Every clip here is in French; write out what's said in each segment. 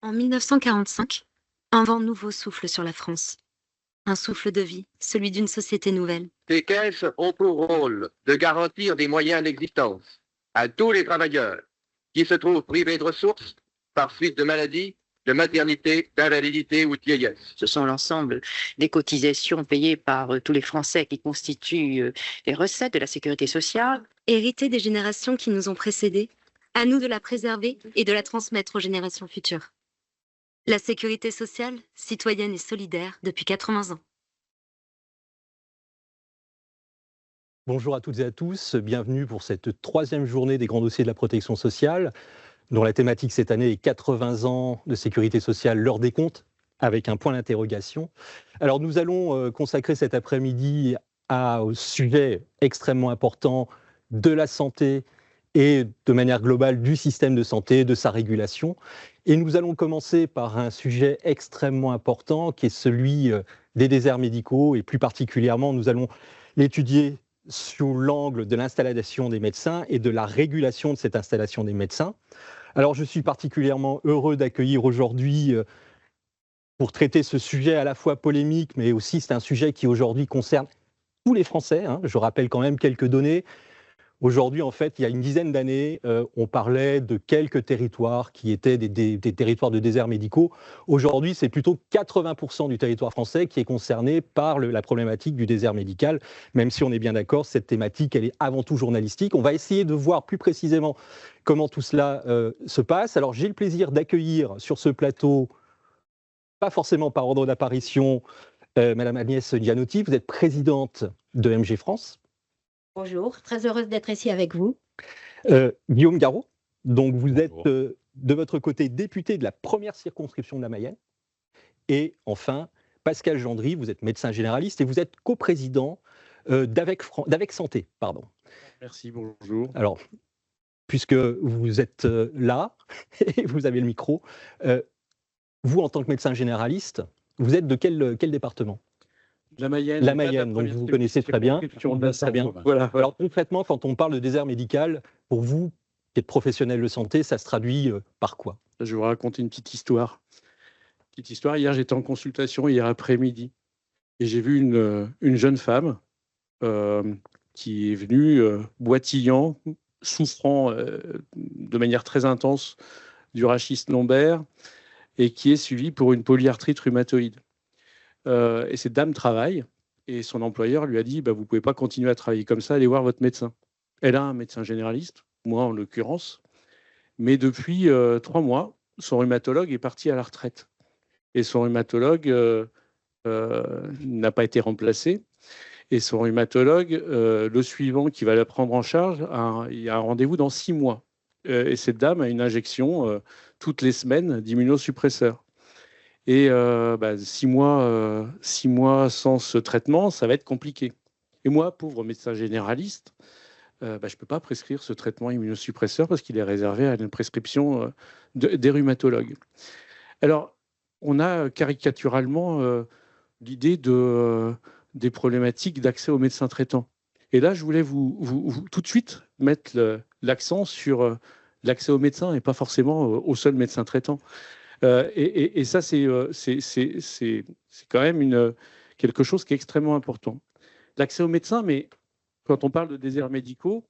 En 1945, un vent nouveau souffle sur la France. Un souffle de vie, celui d'une société nouvelle. Ces caisses ont pour rôle de garantir des moyens d'existence à tous les travailleurs qui se trouvent privés de ressources par suite de maladies, de maternité, d'invalidité ou de vieillesse. Ce sont l'ensemble des cotisations payées par tous les Français qui constituent les recettes de la sécurité sociale. Héritée des générations qui nous ont précédés, à nous de la préserver et de la transmettre aux générations futures. La sécurité sociale, citoyenne et solidaire depuis 80 ans. Bonjour à toutes et à tous, bienvenue pour cette troisième journée des grands dossiers de la protection sociale, dont la thématique cette année est 80 ans de sécurité sociale, l'heure des comptes, avec un point d'interrogation. Alors nous allons consacrer cet après-midi au sujet extrêmement important de la santé et de manière globale du système de santé, de sa régulation. Et nous allons commencer par un sujet extrêmement important qui est celui des déserts médicaux, et plus particulièrement nous allons l'étudier sous l'angle de l'installation des médecins et de la régulation de cette installation des médecins. Alors je suis particulièrement heureux d'accueillir aujourd'hui, pour traiter ce sujet à la fois polémique, mais aussi c'est un sujet qui aujourd'hui concerne tous les Français. Je rappelle quand même quelques données. Aujourd'hui, en fait, il y a une dizaine d'années, on parlait de quelques territoires qui étaient des territoires de déserts médicaux. Aujourd'hui, c'est plutôt 80% du territoire français qui est concerné par la problématique du désert médical, même si on est bien d'accord, cette thématique, elle est avant tout journalistique. On va essayer de voir plus précisément comment tout cela se passe. Alors, j'ai le plaisir d'accueillir sur ce plateau, pas forcément par ordre d'apparition, Madame Agnès Gianotti. Vous êtes présidente de MG France. Bonjour, très heureuse d'être ici avec vous. Guillaume Garot, donc vous êtes de votre côté député de la première circonscription de la Mayenne. Et enfin, Pascal Gendry, vous êtes médecin généraliste et vous êtes coprésident d'Avec Santé. Pardon. Merci, bonjour. Alors, puisque vous êtes là et vous avez le micro, vous en tant que médecin généraliste, vous êtes de quel département ? La Mayenne. La Mayenne, donc vous connaissez très bien. Très bien. Voilà. Alors concrètement, quand on parle de désert médical, pour vous, qui êtes professionnel de santé, ça se traduit par quoi ? Je vais vous raconter une petite histoire. Hier, j'étais en consultation hier après-midi et j'ai vu une jeune femme qui est venue boitillant, souffrant de manière très intense du rachis lombaire et qui est suivie pour une polyarthrite rhumatoïde. Et cette dame travaille et son employeur lui a dit vous ne pouvez pas continuer à travailler comme ça, allez voir votre médecin. Elle a un médecin généraliste, moi en l'occurrence, mais depuis 3 mois, son rhumatologue est parti à la retraite. Et son rhumatologue n'a pas été remplacé. Et son rhumatologue, le suivant qui va la prendre en charge, il y a un rendez-vous dans 6 mois. Et cette dame a une injection toutes les semaines d'immunosuppresseurs. Et 6 mois sans ce traitement, ça va être compliqué. Et moi, pauvre médecin généraliste, je ne peux pas prescrire ce traitement immunosuppresseur parce qu'il est réservé à une prescription des rhumatologues. Alors, on a caricaturalement l'idée des problématiques d'accès aux médecins traitants. Et là, je voulais vous tout de suite mettre l'accent sur l'accès aux médecins et pas forcément au seul médecin traitant. Et ça, c'est quand même quelque chose qui est extrêmement important. L'accès aux médecins, mais quand on parle de déserts médicaux,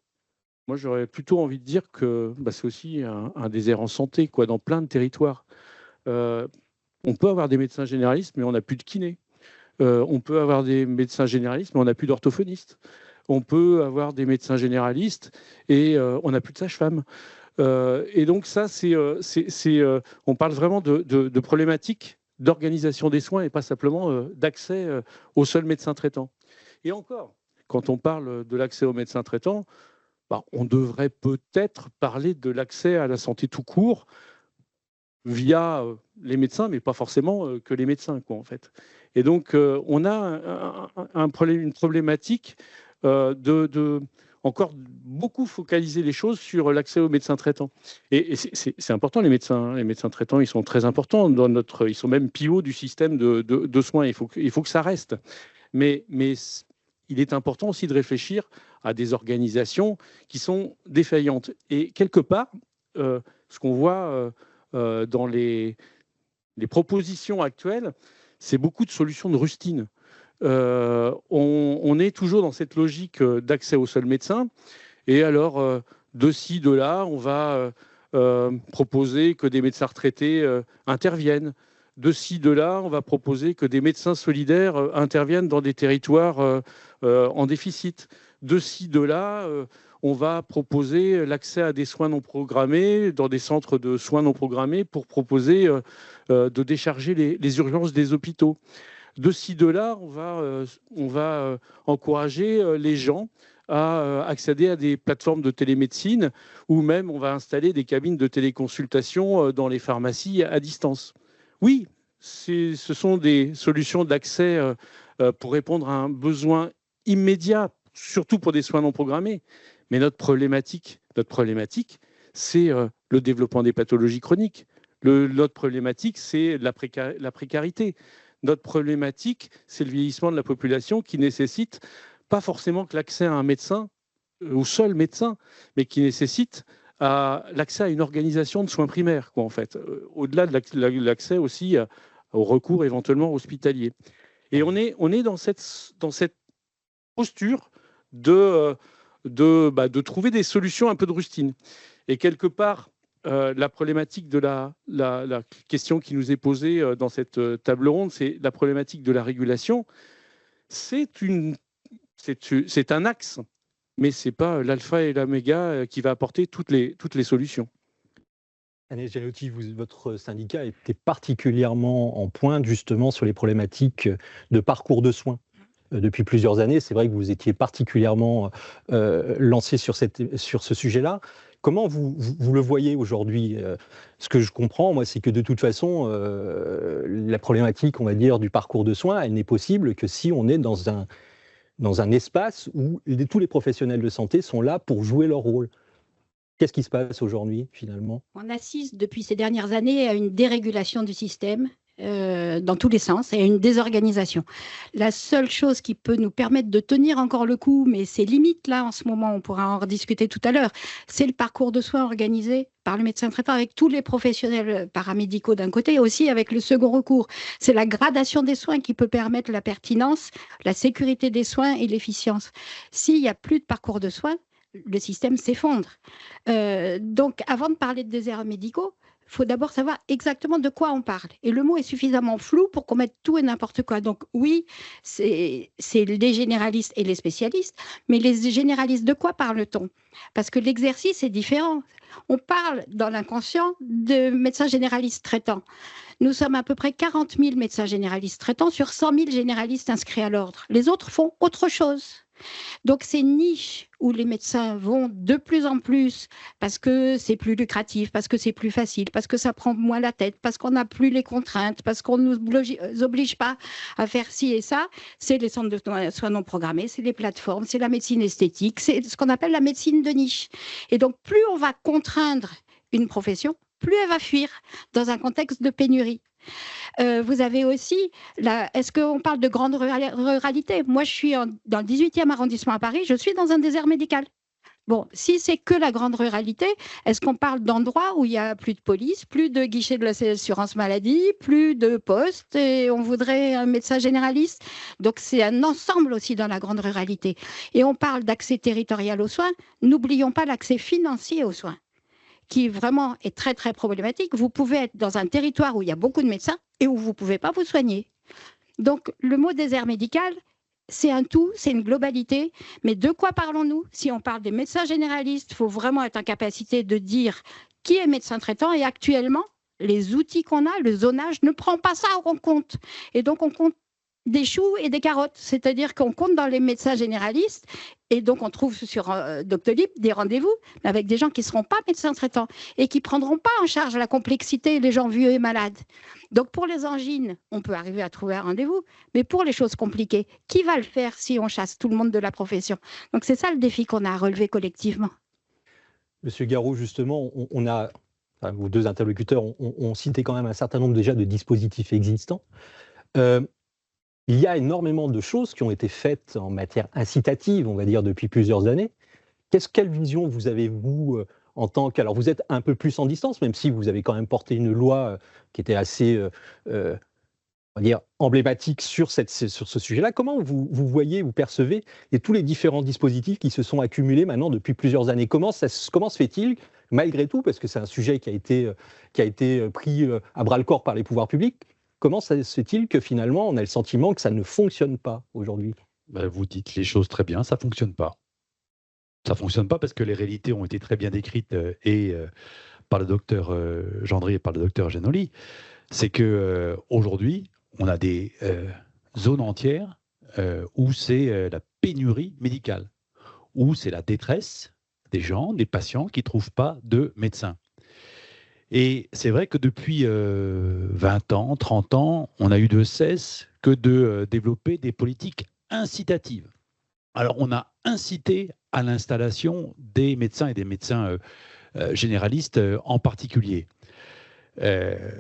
moi, j'aurais plutôt envie de dire que c'est aussi un désert en santé, dans plein de territoires. On peut avoir des médecins généralistes, mais on n'a plus de kinés. On peut avoir des médecins généralistes, mais on n'a plus d'orthophonistes. On peut avoir des médecins généralistes et on n'a plus de sages-femmes. Et donc ça, on parle vraiment de problématiques d'organisation des soins et pas simplement d'accès au seul médecin traitant. Et encore, quand on parle de l'accès aux médecins traitants, on devrait peut-être parler de l'accès à la santé tout court via les médecins, mais pas forcément que les médecins, en fait. Et donc, on a une problématique encore beaucoup focaliser les choses sur l'accès aux médecins traitants. Et c'est important, les médecins traitants, ils sont très importants ils sont même pivots du système de soins. Il faut que ça reste. Mais il est important aussi de réfléchir à des organisations qui sont défaillantes. Et quelque part, ce qu'on voit dans les les propositions actuelles, c'est beaucoup de solutions de rustine. On est toujours dans cette logique d'accès au seul médecin. Et alors, de ci, de là, on va proposer que des médecins retraités interviennent. De ci, de là, on va proposer que des médecins solidaires interviennent dans des territoires en déficit. De ci, de là, on va proposer l'accès à des soins non programmés dans des centres de soins non programmés pour proposer de décharger les urgences des hôpitaux. De ci, de là, on va encourager les gens à accéder à des plateformes de télémédecine ou même on va installer des cabines de téléconsultation dans les pharmacies à distance. Oui, ce sont des solutions d'accès pour répondre à un besoin immédiat, surtout pour des soins non programmés. Mais notre problématique, c'est le développement des pathologies chroniques. Notre problématique, c'est la précarité. Notre problématique, c'est le vieillissement de la population qui nécessite pas forcément que l'accès à un médecin, au seul médecin, mais qui nécessite l'accès à une organisation de soins primaires, quoi, en fait. Au-delà de l'accès aussi au recours éventuellement hospitalier. Et on est dans cette posture de trouver des solutions un peu de rustine. Et quelque part, la problématique de la question qui nous est posée dans cette table ronde, c'est la problématique de la régulation. C'est un axe, mais ce n'est pas l'alpha et l'oméga qui va apporter toutes les solutions. Agnès Gianotti, votre syndicat était particulièrement en pointe justement sur les problématiques de parcours de soins. Depuis plusieurs années, c'est vrai que vous étiez particulièrement lancé sur ce sujet-là. Comment vous le voyez aujourd'hui? Ce que je comprends, moi, c'est que de toute façon, la problématique, on va dire, du parcours de soins, elle n'est possible que si on est dans un espace où tous les professionnels de santé sont là pour jouer leur rôle. Qu'est-ce qui se passe aujourd'hui, finalement? On assiste depuis ces dernières années à une dérégulation du système dans tous les sens et à une désorganisation. La seule chose qui peut nous permettre de tenir encore le coup, mais c'est limite là en ce moment, on pourra en rediscuter tout à l'heure, c'est le parcours de soins organisé par le médecin traitant avec tous les professionnels paramédicaux d'un côté et aussi avec le second recours. C'est la gradation des soins qui peut permettre la pertinence, la sécurité des soins et l'efficience. S'il n'y a plus de parcours de soins, le système s'effondre. Donc, avant de parler de déserts médicaux, il faut d'abord savoir exactement de quoi on parle. Et le mot est suffisamment flou pour qu'on mette tout et n'importe quoi. Donc oui, c'est les généralistes et les spécialistes, mais les généralistes, de quoi parle-t-on? Parce que l'exercice est différent. On parle dans l'inconscient de médecins généralistes traitants. Nous sommes à peu près 40 000 médecins généralistes traitants sur 100 000 généralistes inscrits à l'ordre. Les autres font autre chose. Donc ces niches où les médecins vont de plus en plus parce que c'est plus lucratif, parce que c'est plus facile, parce que ça prend moins la tête, parce qu'on n'a plus les contraintes, parce qu'on ne nous oblige pas à faire ci et ça, c'est les centres de soins non programmés, c'est les plateformes, c'est la médecine esthétique, c'est ce qu'on appelle la médecine de niche. Et donc plus on va contraindre une profession, plus elle va fuir dans un contexte de pénurie. Vous avez aussi, est-ce qu'on parle de grande ruralité? Moi, je suis dans le 18e arrondissement à Paris, je suis dans un désert médical. Bon, si c'est que la grande ruralité, est-ce qu'on parle d'endroits où il n'y a plus de police, plus de guichets de l'assurance maladie, plus de postes, et on voudrait un médecin généraliste? Donc, c'est un ensemble aussi dans la grande ruralité. Et on parle d'accès territorial aux soins, n'oublions pas l'accès financier aux soins, qui vraiment est très, très problématique. Vous pouvez être dans un territoire où il y a beaucoup de médecins et où vous ne pouvez pas vous soigner. Donc, le mot désert médical, c'est un tout, c'est une globalité. Mais de quoi parlons-nous? Si on parle des médecins généralistes, il faut vraiment être en capacité de dire qui est médecin traitant. Et actuellement, les outils qu'on a, le zonage, ne prend pas ça en compte. Et donc, on compte des choux et des carottes, c'est-à-dire qu'on compte dans les médecins généralistes et donc on trouve sur Doctolib des rendez-vous avec des gens qui ne seront pas médecins traitants et qui ne prendront pas en charge la complexité, les gens vieux et malades. Donc pour les angines, on peut arriver à trouver un rendez-vous, mais pour les choses compliquées, qui va le faire si on chasse tout le monde de la profession? Donc c'est ça le défi qu'on a à relever collectivement. Monsieur Garot, justement, vos deux interlocuteurs ont cité quand même un certain nombre déjà de dispositifs existants. Il y a énormément de choses qui ont été faites en matière incitative, on va dire, depuis plusieurs années. Quelle vision vous avez-vous en tant que... Alors vous êtes un peu plus en distance, même si vous avez quand même porté une loi qui était assez on va dire, emblématique sur ce sujet-là. Comment vous voyez, vous percevez tous les différents dispositifs qui se sont accumulés maintenant depuis plusieurs années? Comment se fait-il, malgré tout, parce que c'est un sujet qui a été pris à bras-le-corps par les pouvoirs publics, comment se fait-il que finalement on a le sentiment que ça ne fonctionne pas aujourd'hui? Vous dites les choses très bien, ça ne fonctionne pas. Ça ne fonctionne pas parce que les réalités ont été très bien décrites par le docteur Gendry et par le docteur Genoli. C'est qu'aujourd'hui, on a des zones entières où c'est la pénurie médicale, où c'est la détresse des gens, des patients qui ne trouvent pas de médecins. Et c'est vrai que depuis 20 ans, 30 ans, on a eu de cesse que de développer des politiques incitatives. Alors, on a incité à l'installation des médecins et des médecins généralistes en particulier.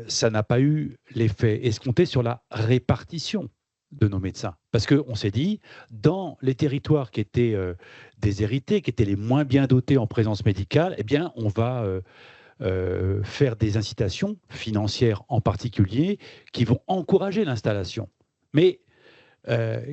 Ça n'a pas eu l'effet escompté sur la répartition de nos médecins. Parce qu'on s'est dit, dans les territoires qui étaient déshérités, qui étaient les moins bien dotés en présence médicale, eh bien, on va faire des incitations financières en particulier qui vont encourager l'installation. Mais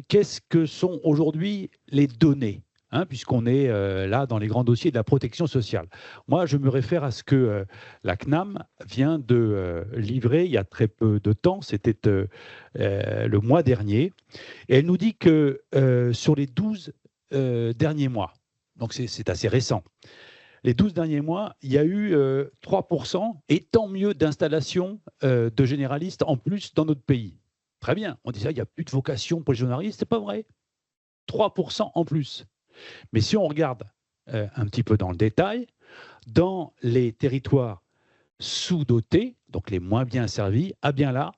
qu'est-ce que sont aujourd'hui les données, puisqu'on est là dans les grands dossiers de la protection sociale? Moi, je me réfère à ce que la CNAM vient de livrer il y a très peu de temps, c'était le mois dernier, et elle nous dit que sur les 12 derniers mois, donc c'est assez récent, les 12 derniers mois, il y a eu 3%, et tant mieux, d'installations de généralistes en plus dans notre pays. Très bien, on disait il n'y a plus de vocation pour les généralistes, c'est pas vrai. 3% en plus. Mais si on regarde un petit peu dans le détail, dans les territoires sous-dotés, donc les moins bien servis, ah bien là,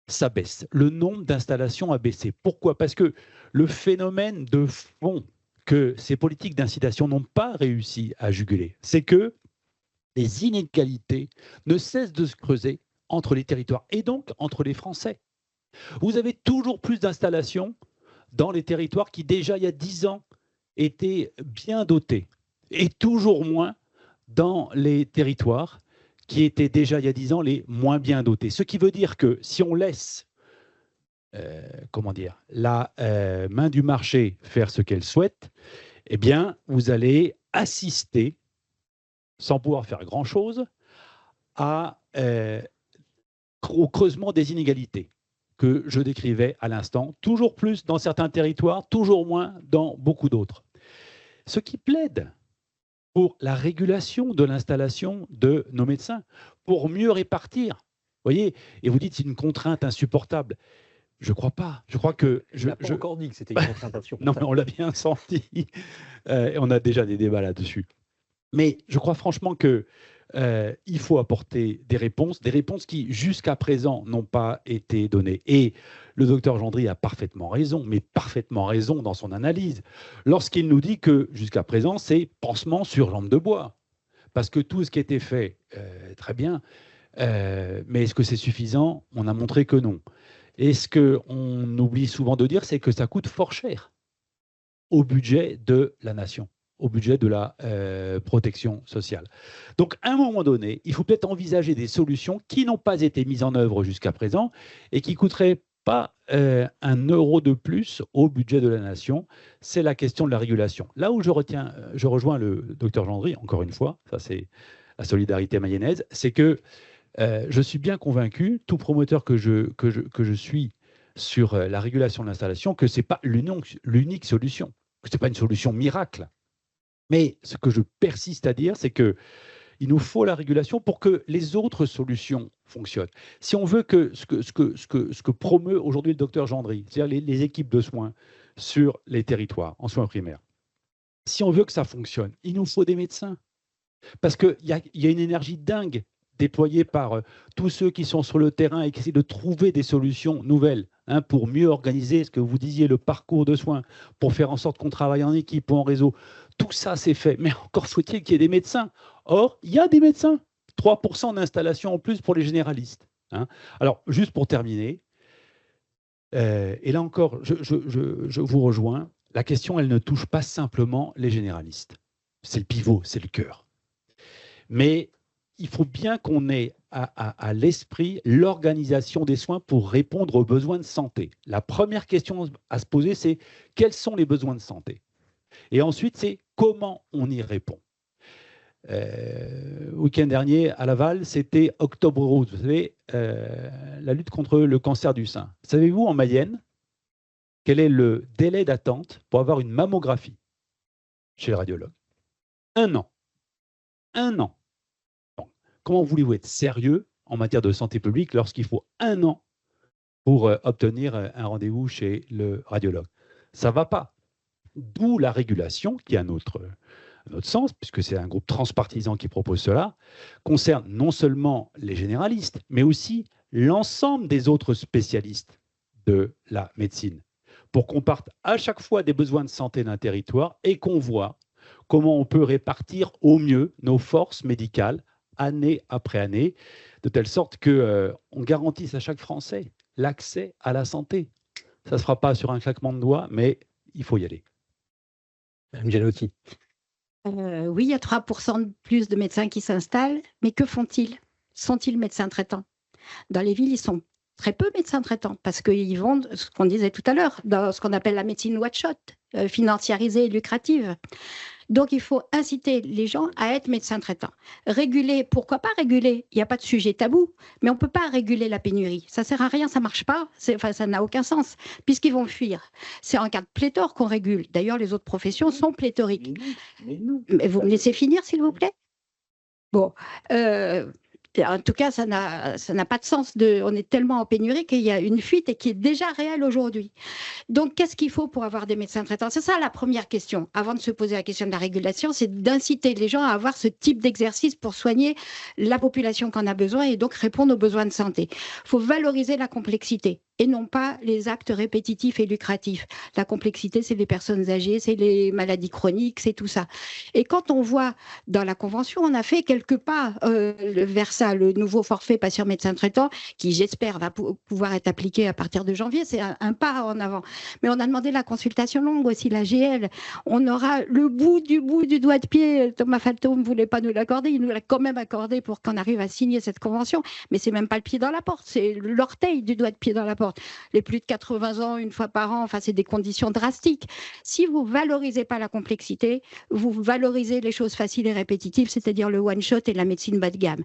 ça baisse. Le nombre d'installations a baissé. Pourquoi? Parce que le phénomène de fond que ces politiques d'incitation n'ont pas réussi à juguler, c'est que les inégalités ne cessent de se creuser entre les territoires et donc entre les Français. Vous avez toujours plus d'installations dans les territoires qui, déjà il y a 10 ans, étaient bien dotés, et toujours moins dans les territoires qui étaient déjà il y a 10 ans les moins bien dotés. Ce qui veut dire que si on laisse la main du marché faire ce qu'elle souhaite, eh bien, vous allez assister, sans pouvoir faire grand-chose, au creusement des inégalités que je décrivais à l'instant, toujours plus dans certains territoires, toujours moins dans beaucoup d'autres. Ce qui plaide pour la régulation de l'installation de nos médecins, pour mieux répartir. Vous voyez, et vous dites c'est une contrainte insupportable. Je ne crois pas. Je crois que... Je n'ai pas encore dit que c'était une contrainte insupportable. Non, mais on l'a bien senti. On a déjà des débats là-dessus. Mais je crois franchement que il faut apporter des réponses qui, jusqu'à présent, n'ont pas été données. Et le docteur Gendry a parfaitement raison, mais parfaitement raison dans son analyse, lorsqu'il nous dit que, jusqu'à présent, c'est pansement sur jambe de bois. Parce que tout ce qui a été fait, très bien, mais est-ce que c'est suffisant? On a montré que non. Et ce qu'on oublie souvent de dire, c'est que ça coûte fort cher au budget de la nation, au budget de la protection sociale. Donc, à un moment donné, il faut peut-être envisager des solutions qui n'ont pas été mises en œuvre jusqu'à présent et qui ne coûteraient pas 1 euro de plus au budget de la nation. C'est la question de la régulation. Là où je rejoins le docteur Gendry, encore une fois, ça c'est la solidarité mayonnaise, c'est que je suis bien convaincu, tout promoteur que je suis sur la régulation de l'installation, que ce n'est pas l'unique solution, que ce n'est pas une solution miracle. Mais ce que je persiste à dire, c'est qu'il nous faut la régulation pour que les autres solutions fonctionnent. Si on veut que ce que promeut aujourd'hui le docteur Gendry, c'est-à-dire les équipes de soins sur les territoires, en soins primaires, si on veut que ça fonctionne, il nous faut des médecins. Parce qu'il y a une énergie dingue déployés par tous ceux qui sont sur le terrain et qui essaient de trouver des solutions nouvelles pour mieux organiser ce que vous disiez, le parcours de soins, pour faire en sorte qu'on travaille en équipe ou en réseau. Tout ça, c'est fait. Mais encore faut-il qu'il y ait des médecins. Or, il y a des médecins. 3% d'installation en plus pour les généralistes. Alors, juste pour terminer, et là encore, je vous rejoins, la question, elle ne touche pas simplement les généralistes. C'est le pivot, c'est le cœur. Mais il faut bien qu'on ait à l'esprit l'organisation des soins pour répondre aux besoins de santé. La première question à se poser, c'est quels sont les besoins de santé? Et ensuite, c'est comment on y répond. Week-end dernier, à Laval, c'était Octobre Rose, vous savez, la lutte contre le cancer du sein. Savez-vous, en Mayenne, quel est le délai d'attente pour avoir une mammographie chez le radiologue? 1 an. 1 an. Donc, comment voulez-vous être sérieux en matière de santé publique lorsqu'il faut 1 an pour obtenir un rendez-vous chez le radiologue? Ça ne va pas. D'où la régulation, qui est à notre sens, puisque c'est un groupe transpartisan qui propose cela, concerne non seulement les généralistes, mais aussi l'ensemble des autres spécialistes de la médecine, pour qu'on parte à chaque fois des besoins de santé d'un territoire et qu'on voit comment on peut répartir au mieux nos forces médicales année après année, de telle sorte qu'on garantisse à chaque Français l'accès à la santé. Ça ne se fera pas sur un claquement de doigts, mais il faut y aller. Madame Gianotti. Oui, il y a 3% de plus de médecins qui s'installent, mais que font-ils? Sont-ils médecins traitants? Dans les villes, ils sont très peu médecins traitants, parce qu'ils vont, ce qu'on disait tout à l'heure, dans ce qu'on appelle la médecine one-shot, financiarisée et lucrative. Donc, il faut inciter les gens à être médecins traitants. Réguler, pourquoi pas réguler? Il n'y a pas de sujet tabou, mais on ne peut pas réguler la pénurie. Ça ne sert à rien, ça ne marche pas, ça n'a aucun sens, puisqu'ils vont fuir. C'est en cas de pléthore qu'on régule. D'ailleurs, les autres professions sont pléthoriques. Mais vous me laissez finir, s'il vous plaît? Bon, en tout cas, ça n'a pas de sens. On est tellement en pénurie qu'il y a une fuite et qui est déjà réelle aujourd'hui. Donc, qu'est-ce qu'il faut pour avoir des médecins traitants? C'est ça la première question. Avant de se poser la question de la régulation, c'est d'inciter les gens à avoir ce type d'exercice pour soigner la population qu'on a besoin et donc répondre aux besoins de santé. Il faut valoriser la complexité et non pas les actes répétitifs et lucratifs. La complexité, c'est les personnes âgées, c'est les maladies chroniques, c'est tout ça. Et quand on voit dans la Convention, on a fait quelques pas vers ça, le nouveau forfait patient médecin traitant, qui j'espère va pouvoir être appliqué à partir de janvier, c'est un pas en avant. Mais on a demandé la consultation longue aussi, la GL. On aura le bout du doigt de pied. Thomas Falto ne voulait pas nous l'accorder, il nous l'a quand même accordé pour qu'on arrive à signer cette convention, mais c'est même pas le pied dans la porte, c'est l'orteil du doigt de pied dans la porte. Les plus de 80 ans, une fois par an, enfin, c'est des conditions drastiques. Si vous valorisez pas la complexité, vous valorisez les choses faciles et répétitives, c'est-à-dire le one-shot et la médecine bas de gamme.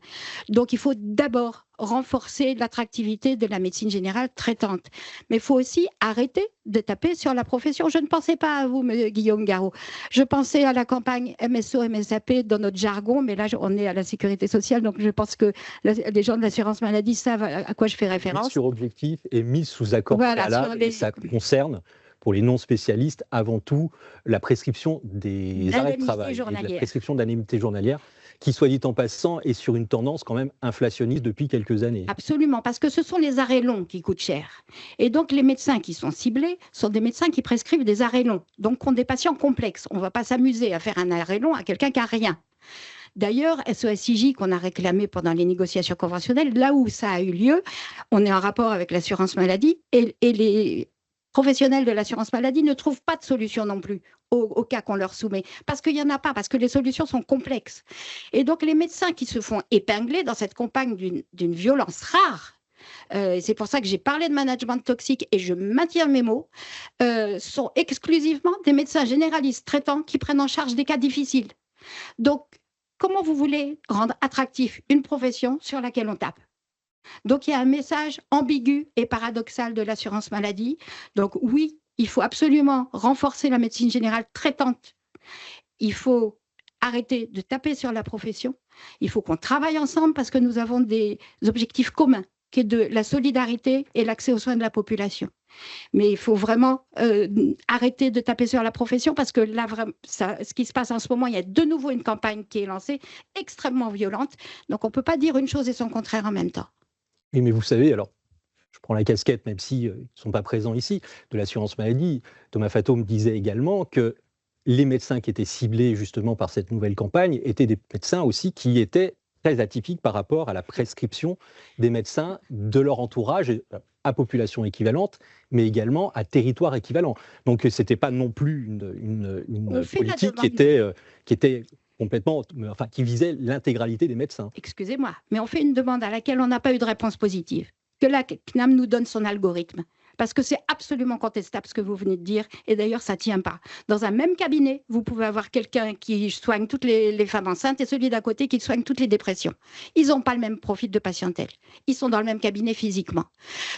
Donc, il faut d'abord renforcer l'attractivité de la médecine générale traitante. Mais il faut aussi arrêter de taper sur la profession. Je ne pensais pas à vous, Guillaume Garot. Je pensais à la campagne MSO, MSAP dans notre jargon, mais là, on est à la sécurité sociale, donc je pense que les gens de l'assurance maladie savent à quoi je fais référence. Mise sur objectif et mise sous accord préalable, et ça concerne, pour les non-spécialistes, avant tout la prescription des arrêts de travail, et la prescription d'indemnité journalière, qui, soit dit en passant, est sur une tendance quand même inflationniste depuis quelques années. Absolument, parce que ce sont les arrêts longs qui coûtent cher. Et donc, les médecins qui sont ciblés sont des médecins qui prescrivent des arrêts longs, donc ont des patients complexes. On ne va pas s'amuser à faire un arrêt long à quelqu'un qui n'a rien. D'ailleurs, SOSIJ, qu'on a réclamé pendant les négociations conventionnelles, là où ça a eu lieu, on est en rapport avec l'assurance maladie et les professionnels de l'assurance maladie ne trouvent pas de solution non plus au cas qu'on leur soumet, parce qu'il n'y en a pas, parce que les solutions sont complexes. Et donc, les médecins qui se font épingler dans cette campagne d'une violence rare, c'est pour ça que j'ai parlé de management toxique et je maintiens mes mots, sont exclusivement des médecins généralistes traitants qui prennent en charge des cas difficiles. Donc, comment vous voulez rendre attractif une profession sur laquelle on tape? Donc, il y a un message ambigu et paradoxal de l'assurance maladie. Donc, oui, il faut absolument renforcer la médecine générale traitante. Il faut arrêter de taper sur la profession. Il faut qu'on travaille ensemble parce que nous avons des objectifs communs, qui est de la solidarité et l'accès aux soins de la population. Mais il faut vraiment arrêter de taper sur la profession parce que là, ce qui se passe en ce moment, il y a de nouveau une campagne qui est lancée extrêmement violente. Donc, on ne peut pas dire une chose et son contraire en même temps. Oui, mais vous savez, alors, je prends la casquette, même s'ils ne sont pas présents ici, de l'assurance maladie. Thomas Fatto me disait également que les médecins qui étaient ciblés justement par cette nouvelle campagne étaient des médecins aussi qui étaient très atypiques par rapport à la prescription des médecins de leur entourage à population équivalente, mais également à territoire équivalent. Donc, ce n'était pas non plus une politique qui était complètement, enfin, qui visait l'intégralité des médecins. Excusez-moi, mais on fait une demande à laquelle on n'a pas eu de réponse positive. Que la CNAM nous donne son algorithme. Parce que c'est absolument contestable ce que vous venez de dire. Et d'ailleurs, ça ne tient pas. Dans un même cabinet, vous pouvez avoir quelqu'un qui soigne toutes les femmes enceintes et celui d'à côté qui soigne toutes les dépressions. Ils n'ont pas le même profil de patientèle. Ils sont dans le même cabinet physiquement.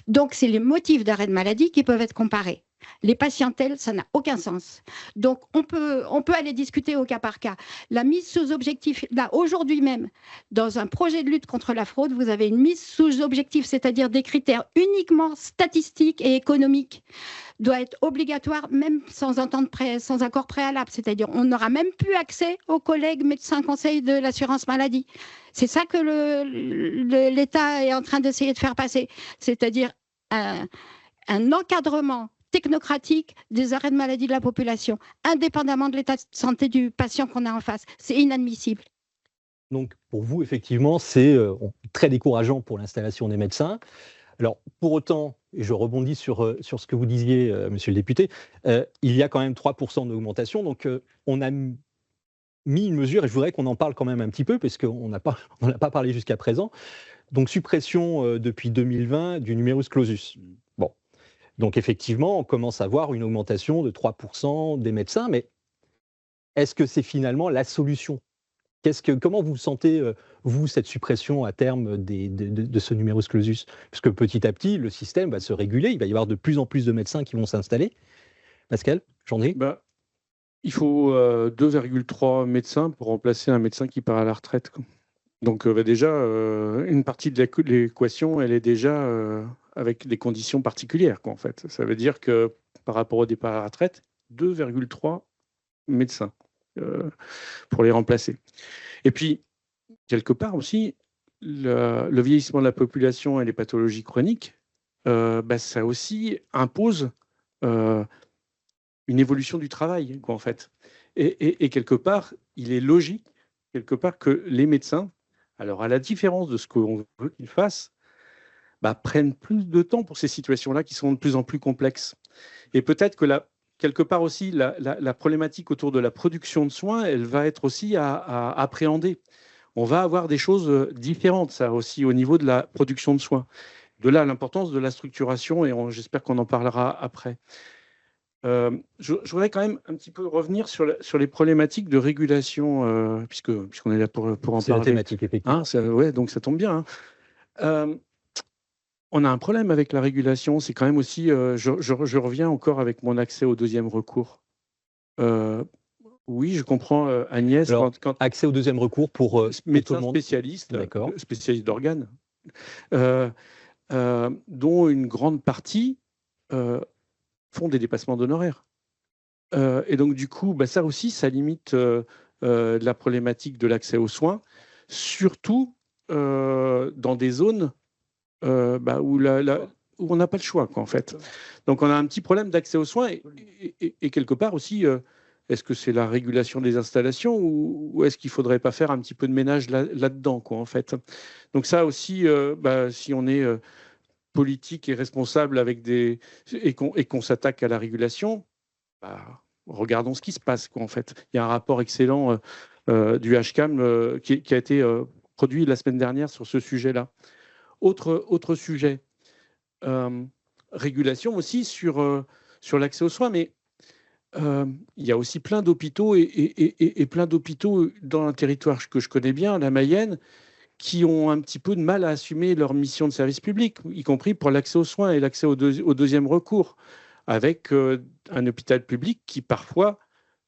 Donc, c'est les motifs d'arrêt de maladie qui peuvent être comparés. Les patientèles, ça n'a aucun sens. Donc, on peut aller discuter au cas par cas. La mise sous objectif, là, aujourd'hui même, dans un projet de lutte contre la fraude, vous avez une mise sous objectif, c'est-à-dire des critères uniquement statistiques et économiques, doit être obligatoire, même sans accord préalable. C'est-à-dire, on n'aura même plus accès aux collègues médecins conseils de l'assurance maladie. C'est ça que l'État est en train d'essayer de faire passer. C'est-à-dire un encadrement technocratique des arrêts de maladie de la population, indépendamment de l'état de santé du patient qu'on a en face. C'est inadmissible. Donc, pour vous, effectivement, c'est très décourageant pour l'installation des médecins. Alors, pour autant, et je rebondis sur ce que vous disiez, monsieur le député, il y a quand même 3% d'augmentation. Donc, on a mis une mesure, et je voudrais qu'on en parle quand même un petit peu, parce qu'on n'a pas parlé jusqu'à présent. Donc, suppression depuis 2020 du numerus clausus. Bon. Donc, effectivement, on commence à voir une augmentation de 3% des médecins, mais est-ce que c'est finalement la solution ? Comment vous sentez, vous, cette suppression à terme de ce numerus clausus ? Parce que petit à petit, le système va se réguler, il va y avoir de plus en plus de médecins qui vont s'installer. Pascal, Jean-André ? Il faut 2,3 médecins pour remplacer un médecin qui part à la retraite. Donc déjà, une partie de l'équation, elle est déjà avec des conditions particulières, en fait. Ça veut dire que par rapport au départ à la retraite, 2,3 médecins pour les remplacer. Et puis, quelque part aussi, le vieillissement de la population et les pathologies chroniques, ça aussi impose une évolution du travail, en fait. Et quelque part, il est logique, quelque part, que les médecins, alors à la différence de ce qu'on veut qu'ils fassent, prennent plus de temps pour ces situations-là qui sont de plus en plus complexes. Et peut-être que quelque part aussi, la problématique autour de la production de soins, elle va être aussi à appréhender. On va avoir des choses différentes, ça aussi, au niveau de la production de soins. De là, l'importance de la structuration, et j'espère qu'on en parlera après. Je voudrais quand même un petit peu revenir sur les problématiques de régulation, puisqu'on est là pour en parler. C'est la thématique, effectivement. Ouais, donc ça tombe bien. On a un problème avec la régulation, c'est quand même aussi, je reviens encore avec mon accès au deuxième recours. Oui, je comprends Agnès. Alors, accès au deuxième recours pour médecins tout le monde. Spécialistes d'organes, dont une grande partie font des dépassements d'honoraires. Et donc, du coup, ça aussi, ça limite la problématique de l'accès aux soins, surtout dans des zones où on n'a pas le choix, en fait. Donc, on a un petit problème d'accès aux soins et quelque part aussi, est-ce que c'est la régulation des installations ou est-ce qu'il ne faudrait pas faire un petit peu de ménage là-dedans, en fait. Donc, ça aussi, si on est politique et responsable et qu'on s'attaque à la régulation, regardons ce qui se passe, en fait. Il y a un rapport excellent du HCAM qui a été produit la semaine dernière sur ce sujet-là. Autre sujet, régulation aussi sur l'accès aux soins, mais il y a aussi plein d'hôpitaux et plein d'hôpitaux dans un territoire que je connais bien, la Mayenne, qui ont un petit peu de mal à assumer leur mission de service public, y compris pour l'accès aux soins et l'accès au deuxième recours, avec un hôpital public qui parfois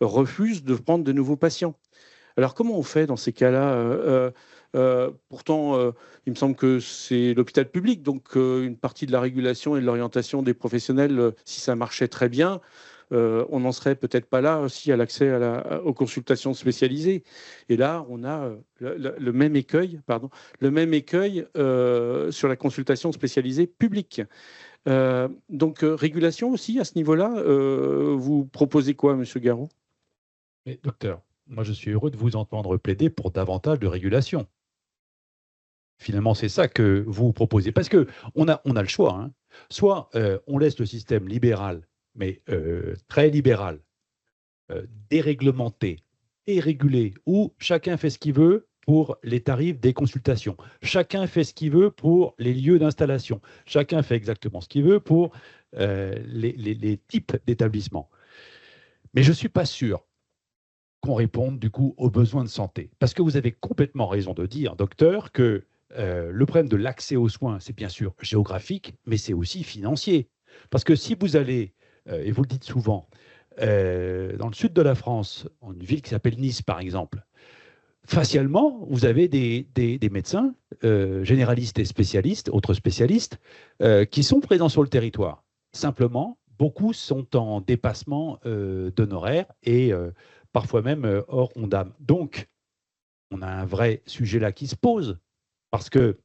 refuse de prendre de nouveaux patients. Alors comment on fait dans ces cas-là ? Pourtant, il me semble que c'est l'hôpital public, donc une partie de la régulation et de l'orientation des professionnels, si ça marchait très bien, on n'en serait peut-être pas là aussi à l'accès aux consultations spécialisées. Et là, on a le même écueil sur la consultation spécialisée publique. Donc, régulation aussi à ce niveau-là. Vous proposez quoi, Monsieur Garot ? Mais docteur, moi je suis heureux de vous entendre plaider pour davantage de régulation. Finalement, c'est ça que vous proposez. Parce qu'on a le choix. Hein. Soit on laisse le système libéral, mais très libéral, déréglementé, est régulé, où chacun fait ce qu'il veut pour les tarifs des consultations. Chacun fait ce qu'il veut pour les lieux d'installation. Chacun fait exactement ce qu'il veut pour les types d'établissements. Mais je ne suis pas sûr qu'on réponde du coup aux besoins de santé. Parce que vous avez complètement raison de dire, docteur, que le problème de l'accès aux soins, c'est bien sûr géographique, mais c'est aussi financier. Parce que si vous allez, et vous le dites souvent, dans le sud de la France, en une ville qui s'appelle Nice par exemple, facialement, vous avez des médecins, généralistes et spécialistes, autres spécialistes, qui sont présents sur le territoire. Simplement, beaucoup sont en dépassement d'honoraires et parfois même hors Ondam. Donc, on a un vrai sujet là qui se pose, parce que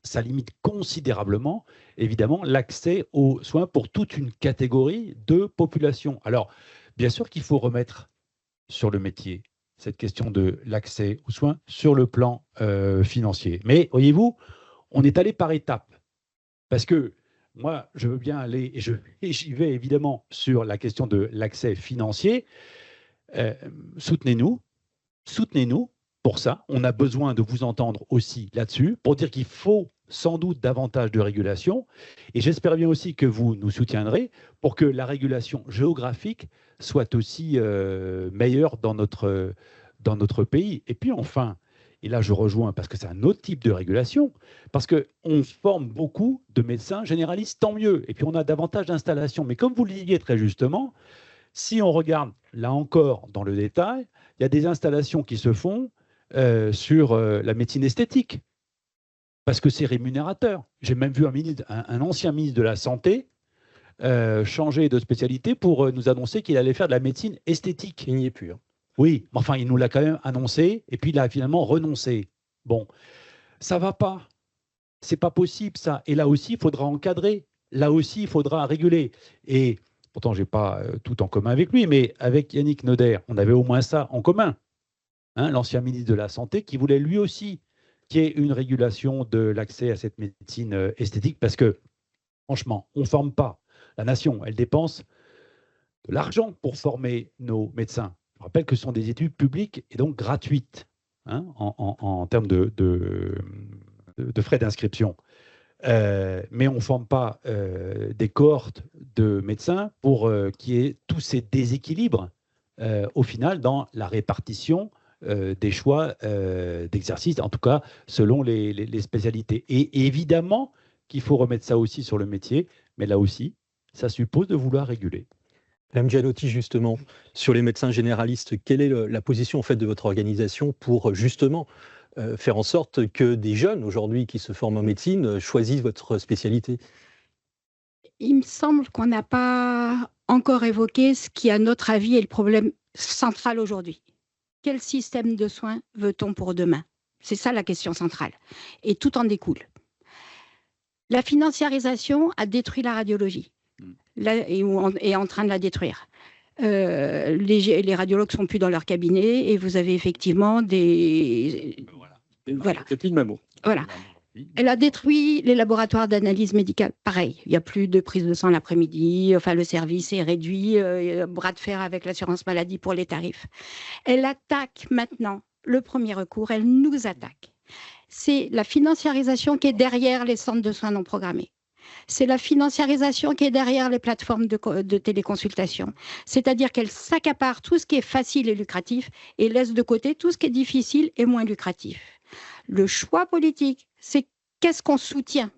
ça limite considérablement, évidemment, l'accès aux soins pour toute une catégorie de population. Alors, bien sûr qu'il faut remettre sur le métier cette question de l'accès aux soins sur le plan financier. Mais voyez-vous, on est allé par étapes. Parce que moi, je veux bien aller, et j'y vais évidemment sur la question de l'accès financier. Soutenez-nous pour ça. On a besoin de vous entendre aussi là-dessus, pour dire qu'il faut sans doute davantage de régulation. Et j'espère bien aussi que vous nous soutiendrez pour que la régulation géographique soit aussi meilleure dans notre pays. Et puis enfin, et là je rejoins, parce que c'est un autre type de régulation, parce qu'on forme beaucoup de médecins généralistes, tant mieux. Et puis on a davantage d'installations. Mais comme vous le disiez très justement, si on regarde là encore dans le détail, il y a des installations qui se font sur la médecine esthétique, parce que c'est rémunérateur. J'ai même vu un ancien ministre de la Santé changer de spécialité pour nous annoncer qu'il allait faire de la médecine esthétique. Il n'y est plus. Hein. Oui, mais enfin, il nous l'a quand même annoncé, et puis il a finalement renoncé. Bon, ça va pas. C'est pas possible, ça. Et là aussi, il faudra encadrer. Là aussi, il faudra réguler. Et pourtant, je n'ai pas tout en commun avec lui, mais avec Yannick Noder, on avait au moins ça en commun. Hein, l'ancien ministre de la Santé qui voulait lui aussi qu'il y ait une régulation de l'accès à cette médecine esthétique, parce que, franchement, on ne forme pas. La nation, elle dépense de l'argent pour former nos médecins. Je rappelle que ce sont des études publiques et donc gratuites, hein, en termes de frais d'inscription. Mais on ne forme pas des cohortes de médecins pour qu'il y ait tous ces déséquilibres au final dans la répartition des choix d'exercice, en tout cas selon les spécialités. Et évidemment qu'il faut remettre ça aussi sur le métier, mais là aussi, ça suppose de vouloir réguler. Madame Gianotti, justement, sur les médecins généralistes, quelle est la position en fait, de votre organisation pour justement faire en sorte que des jeunes aujourd'hui qui se forment en médecine choisissent votre spécialité? Il me semble qu'on n'a pas encore évoqué ce qui, à notre avis, est le problème central aujourd'hui. Quel système de soins veut-on pour demain? C'est ça la question centrale. Et tout en découle. La financiarisation a détruit la radiologie. Est en train de la détruire. Les radiologues ne sont plus dans leur cabinet et vous avez effectivement des... Voilà. C'est plus de même mot. Voilà. Elle a détruit les laboratoires d'analyse médicale. Pareil, il n'y a plus de prise de sang l'après-midi, enfin le service est réduit, bras de fer avec l'assurance maladie pour les tarifs. Elle attaque maintenant le premier recours, elle nous attaque. C'est la financiarisation qui est derrière les centres de soins non programmés. C'est la financiarisation qui est derrière les plateformes de téléconsultation. C'est-à-dire qu'elle s'accapare tout ce qui est facile et lucratif et laisse de côté tout ce qui est difficile et moins lucratif. Le choix politique, c'est qu'est-ce qu'on soutient.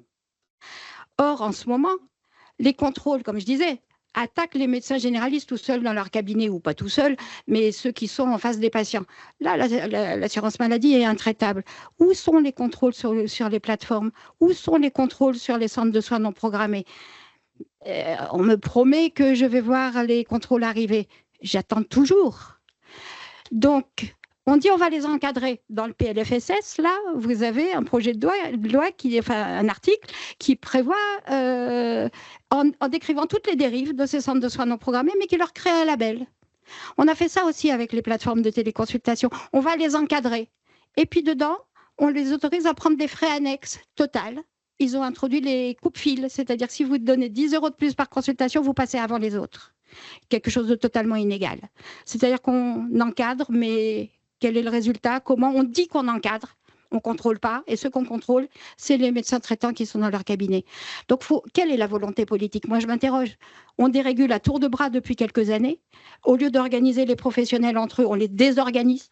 Or, en ce moment, les contrôles, comme je disais, attaquent les médecins généralistes tout seuls dans leur cabinet, ou pas tout seuls, mais ceux qui sont en face des patients. Là, l'assurance maladie est intraitable. Où sont les contrôles sur les plateformes? Où sont les contrôles sur les centres de soins non programmés? On me promet que je vais voir les contrôles arriver. J'attends toujours. Donc, on dit on va les encadrer. Dans le PLFSS, là, vous avez un projet de loi un article qui prévoit, en décrivant toutes les dérives de ces centres de soins non programmés, mais qui leur crée un label. On a fait ça aussi avec les plateformes de téléconsultation. On va les encadrer. Et puis dedans, on les autorise à prendre des frais annexes total. Ils ont introduit les coupes-fils, c'est-à-dire que si vous donnez 10 € de plus par consultation, vous passez avant les autres. quelque chose de totalement inégal. C'est-à-dire qu'on encadre, mais quel est le résultat? Comment on dit qu'on encadre? On ne contrôle pas, et ceux qu'on contrôle, c'est les médecins traitants qui sont dans leur cabinet. Donc, quelle est la volonté politique? Moi, je m'interroge. On dérégule à tour de bras depuis quelques années. Au lieu d'organiser les professionnels entre eux, on les désorganise.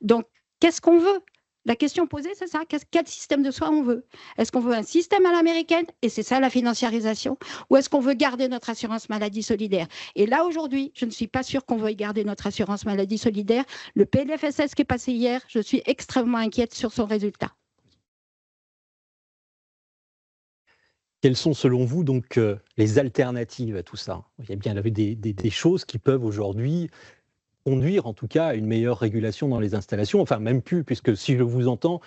Donc, qu'est-ce qu'on veut? La question posée, c'est ça. Quel système de soins on veut? Est-ce qu'on veut un système à l'américaine, et c'est ça la financiarisation, ou est-ce qu'on veut garder notre assurance maladie solidaire? Et là, aujourd'hui, je ne suis pas sûre qu'on veuille garder notre assurance maladie solidaire. Le PLFSS qui est passé hier, je suis extrêmement inquiète sur son résultat. Quelles sont selon vous donc les alternatives à tout ça? Il y a bien des choses qui peuvent aujourd'hui conduire en tout cas à une meilleure régulation dans les installations, enfin même plus, puisque si je vous entends,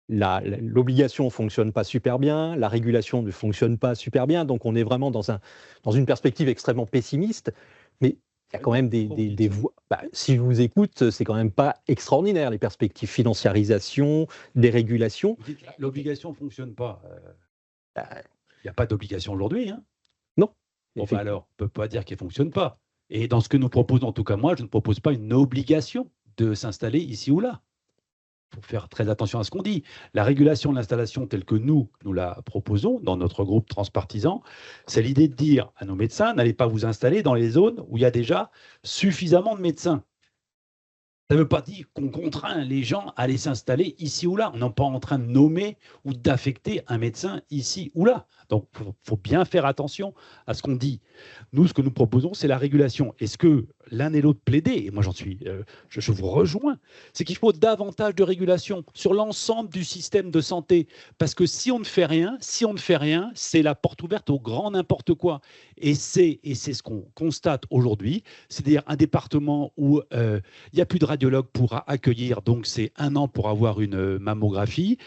l'obligation ne fonctionne pas super bien, la régulation ne fonctionne pas super bien, donc on est vraiment dans une perspective extrêmement pessimiste, mais il y a quand même des voies. Si je vous écoute, c'est quand même pas extraordinaire, les perspectives financiarisation, dérégulation. L'obligation ne fonctionne pas. Il n'y a pas d'obligation aujourd'hui. Hein. Non. Bon, alors, on ne peut pas dire qu'elle ne fonctionne pas. Et dans ce que nous proposons, en tout cas moi, je ne propose pas une obligation de s'installer ici ou là. Il faut faire très attention à ce qu'on dit. La régulation de l'installation telle que nous la proposons dans notre groupe transpartisan, c'est l'idée de dire à nos médecins, n'allez pas vous installer dans les zones où il y a déjà suffisamment de médecins. Ça ne veut pas dire qu'on contraint les gens à aller s'installer ici ou là. On n'est pas en train de nommer ou d'affecter un médecin ici ou là. Donc, il faut bien faire attention à ce qu'on dit. Nous, ce que nous proposons, c'est la régulation. Et ce que l'un et l'autre plaidaient, et moi je vous rejoins, c'est qu'il faut davantage de régulation sur l'ensemble du système de santé. Parce que si on ne fait rien, c'est la porte ouverte au grand n'importe quoi. Et c'est ce qu'on constate aujourd'hui, c'est-à-dire un département où il n'y a plus de radiologue pour accueillir, donc c'est 1 an pour avoir une mammographie.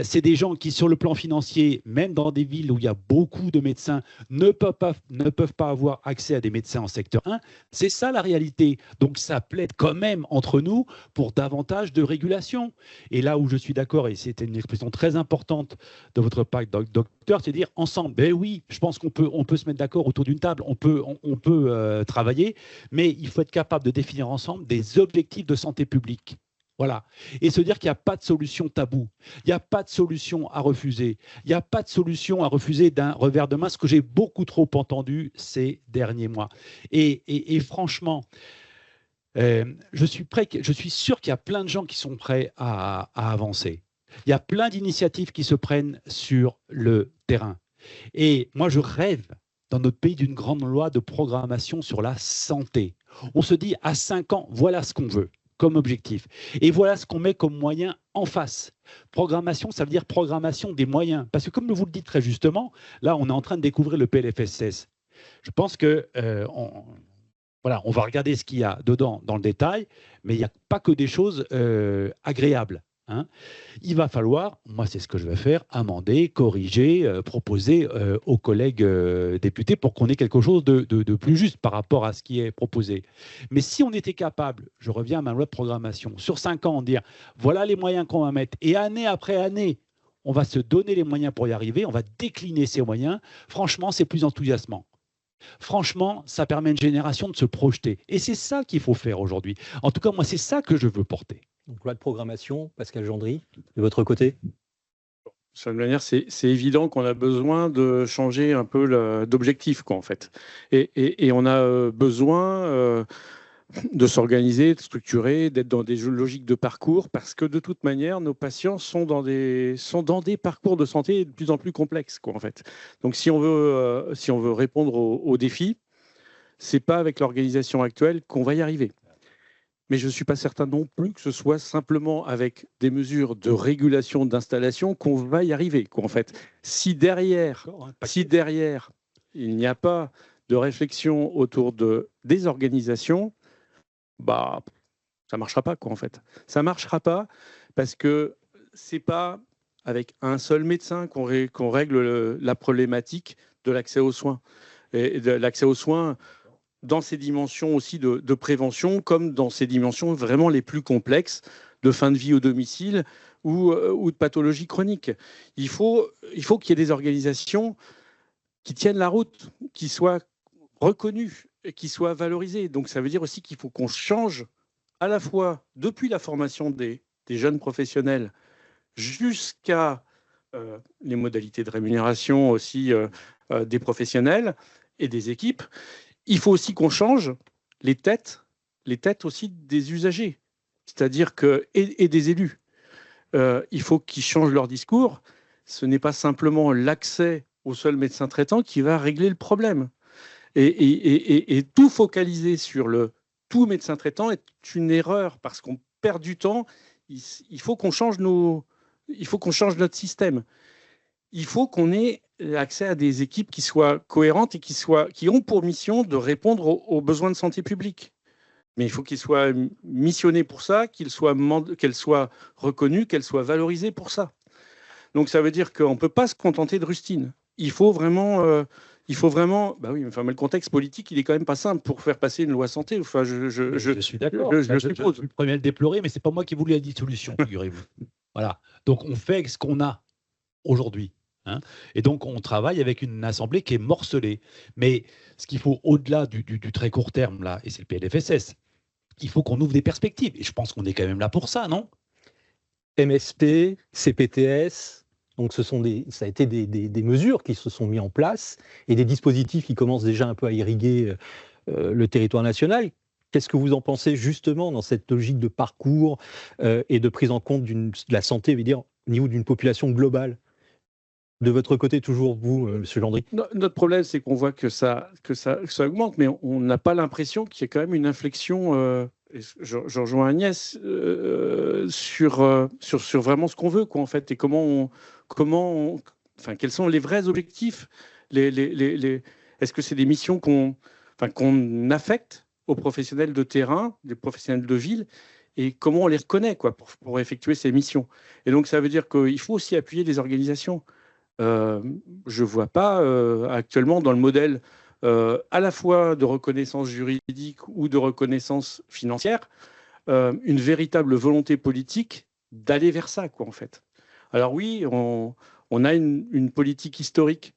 C'est des gens qui, sur le plan financier, même dans des villes où il y a beaucoup de médecins, ne peuvent pas avoir accès à des médecins en secteur 1. C'est ça la réalité. Donc ça plaide quand même entre nous pour davantage de régulation. Et là où je suis d'accord, et c'était une expression très importante de votre part, docteur, c'est dire ensemble, ben oui, je pense qu'on peut se mettre d'accord autour d'une table, on peut travailler, mais il faut être capable de définir ensemble des objectifs de santé publique. Voilà. Et se dire qu'il n'y a pas de solution taboue, il n'y a pas de solution à refuser, il n'y a pas de solution à refuser d'un revers de main, ce que j'ai beaucoup trop entendu ces derniers mois. Et franchement, je suis sûr qu'il y a plein de gens qui sont prêts à avancer. Il y a plein d'initiatives qui se prennent sur le terrain. Et moi, je rêve dans notre pays d'une grande loi de programmation sur la santé. On se dit à 5 ans, voilà ce qu'on veut comme objectif. Et voilà ce qu'on met comme moyen en face. Programmation, ça veut dire programmation des moyens. Parce que comme vous le dites très justement, là, on est en train de découvrir le PLFSS. Je pense que on va regarder ce qu'il y a dedans dans le détail, mais il n'y a pas que des choses agréables. Hein. Il va falloir, moi c'est ce que je vais faire, amender, corriger, proposer aux collègues députés pour qu'on ait quelque chose de plus juste par rapport à ce qui est proposé. Mais si on était capable, je reviens à ma loi de programmation, sur 5 ans, dire voilà les moyens qu'on va mettre, et année après année, on va se donner les moyens pour y arriver, on va décliner ces moyens, franchement c'est plus enthousiasmant. Franchement, ça permet à une génération de se projeter. Et c'est ça qu'il faut faire aujourd'hui. En tout cas, moi, c'est ça que je veux porter. Donc, loi de programmation, Pascal Gendry, de votre côté? De cette manière, c'est évident qu'on a besoin de changer un peu d'objectif, quoi, en fait. Et on a besoin de s'organiser, de structurer, d'être dans des logiques de parcours, parce que de toute manière, nos patients sont dans des parcours de santé de plus en plus complexes, quoi, en fait. Donc, si on veut répondre aux défis, c'est pas avec l'organisation actuelle qu'on va y arriver. Mais je ne suis pas certain non plus que ce soit simplement avec des mesures de régulation d'installation qu'on va y arriver, quoi, en fait. Si derrière, il n'y a pas de réflexion autour des organisations, ça marchera pas, quoi, en fait. Ça marchera pas parce que c'est pas avec un seul médecin qu'on règle la problématique de l'accès aux soins. Et de l'accès aux soins dans ces dimensions aussi de prévention, comme dans ces dimensions vraiment les plus complexes de fin de vie au domicile ou de pathologie chronique. Il faut qu'il y ait des organisations qui tiennent la route, qui soient reconnu et qui soit valorisé. Donc ça veut dire aussi qu'il faut qu'on change à la fois depuis la formation des jeunes professionnels jusqu'à les modalités de rémunération aussi des professionnels et des équipes. Il faut aussi qu'on change les têtes aussi des usagers, c'est-à-dire et des élus. Il faut qu'ils changent leur discours. Ce n'est pas simplement l'accès au seul médecin traitant qui va régler le problème. Et tout focaliser sur le tout médecin traitant est une erreur parce qu'on perd du temps. Il faut qu'on change notre système. Il faut qu'on ait accès à des équipes qui soient cohérentes et qui ont pour mission de répondre aux besoins de santé publique. Mais il faut qu'ils soient missionnés pour ça, qu'elles soient reconnues, qu'elles soient valorisées pour ça. Donc ça veut dire qu'on ne peut pas se contenter de rustine. Il faut vraiment, bah oui, enfin, mais le contexte politique, il est quand même pas simple pour faire passer une loi santé. Enfin, je suis d'accord. Je suppose. Je suis le premier à le déplorer, mais c'est pas moi qui voulais la dissolution, figurez-vous. Voilà. Donc on fait ce qu'on a aujourd'hui. Hein, et donc, on travaille avec une assemblée qui est morcelée. Mais ce qu'il faut, au-delà du très court terme, là, et c'est le PLFSS, il faut qu'on ouvre des perspectives. Et je pense qu'on est quand même là pour ça, non? MSP, CPTS, donc ça a été des mesures qui se sont mises en place et des dispositifs qui commencent déjà un peu à irriguer le territoire national. Qu'est-ce que vous en pensez justement dans cette logique de parcours et de prise en compte de la santé, je veux dire, au niveau d'une population globale? De votre côté, toujours vous, M. Landry? Notre problème, c'est qu'on voit que ça augmente, mais on n'a pas l'impression qu'il y ait quand même une inflexion. Je rejoins Agnès sur vraiment ce qu'on veut, quoi, en fait, et enfin, quels sont les vrais objectifs. Est-ce que c'est des missions qu'on affecte aux professionnels de terrain, des professionnels de ville, et comment on les reconnaît, quoi, pour effectuer ces missions. Et donc, ça veut dire qu'il faut aussi appuyer les organisations. Je ne vois pas actuellement dans le modèle à la fois de reconnaissance juridique ou de reconnaissance financière une véritable volonté politique d'aller vers ça, quoi, en fait. Alors oui, on a une politique historique